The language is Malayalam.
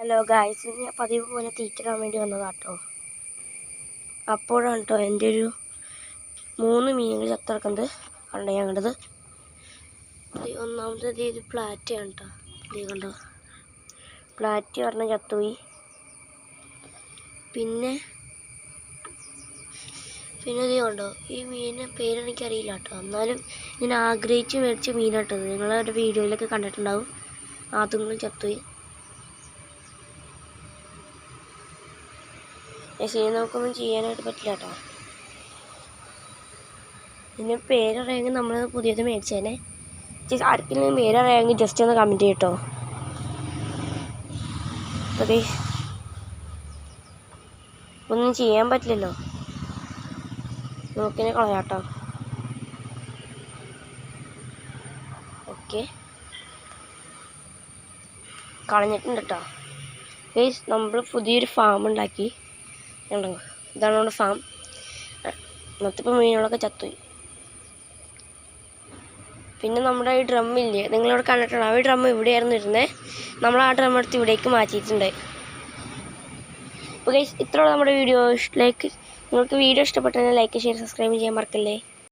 ഹലോ ഗായ്സ്, ഞാൻ പതിവ് പോലെ തീറ്റിടാൻ വേണ്ടി വന്നതാട്ടോ. അപ്പോഴാണ് കേട്ടോ എൻ്റെ ഒരു 3 മീനുകൾ ചത്തിറക്കുന്നത് ഞാൻ കണ്ടത്. ഒന്നാമത്തെ ഇത് പ്ലാറ്റിയാണ് കേട്ടോ. ഇത് കണ്ടോ, പ്ലാറ്റി പറഞ്ഞ ചത്തുപോയി. പിന്നെ ഇത് കണ്ടോ, ഈ മീനിൻ്റെ പേരെനിക്കറിയില്ല കേട്ടോ. എന്നാലും ഞാൻ ആഗ്രഹിച്ച് മേടിച്ച മീനാട്ടത്. നിങ്ങളൊരു വീഡിയോയിലൊക്കെ കണ്ടിട്ടുണ്ടാവും. അതുങ്ങളും ചത്തുപോയി. പക്ഷേ നമുക്കൊന്നും ചെയ്യാനായിട്ട് പറ്റില്ല കേട്ടോ. ഇതിന് പേരറിയാമെങ്കിൽ നമ്മൾ പുതിയത് മേടിച്ചേനെ. ആർക്കെങ്കിലും പേരറിയാമെങ്കിൽ ജസ്റ്റ് ഒന്ന് കമൻറ്റ് ചെയ്യട്ടോ. അതെ, ഒന്നും ചെയ്യാൻ പറ്റില്ലല്ലോ, നമുക്കിനെ കളയാട്ടോ. ഓക്കെ, കളഞ്ഞിട്ടുണ്ട് കേട്ടോ. ഗയ്സ്, നമ്മൾ പുതിയൊരു ഫാം ഉണ്ടാക്കി. ഇതാണ് നമ്മുടെ ഫാം. മൊത്തം മീനുകളൊക്കെ ചത്തുപോയി. പിന്നെ നമ്മുടെ ഈ ഡ്രമ്മില്ലേ, നിങ്ങളിവിടെ കണ്ടിട്ടുണ്ടോ? ആ ഡ്രം ഇവിടെയായിരുന്നു ഇരുന്നത്. നമ്മൾ ആ ഡ്രം എടുത്ത് ഇവിടേക്ക് മാറ്റിയിട്ടുണ്ട്. അപ്പോൾ ഗയ്സ്, ഇത്രയുള്ള നമ്മുടെ വീഡിയോ. നിങ്ങൾക്ക് വീഡിയോ ഇഷ്ടപ്പെട്ടെങ്കിൽ ലൈക്ക്, ഷെയർ, സബ്സ്ക്രൈബ് ചെയ്യാൻ മറക്കല്ലേ.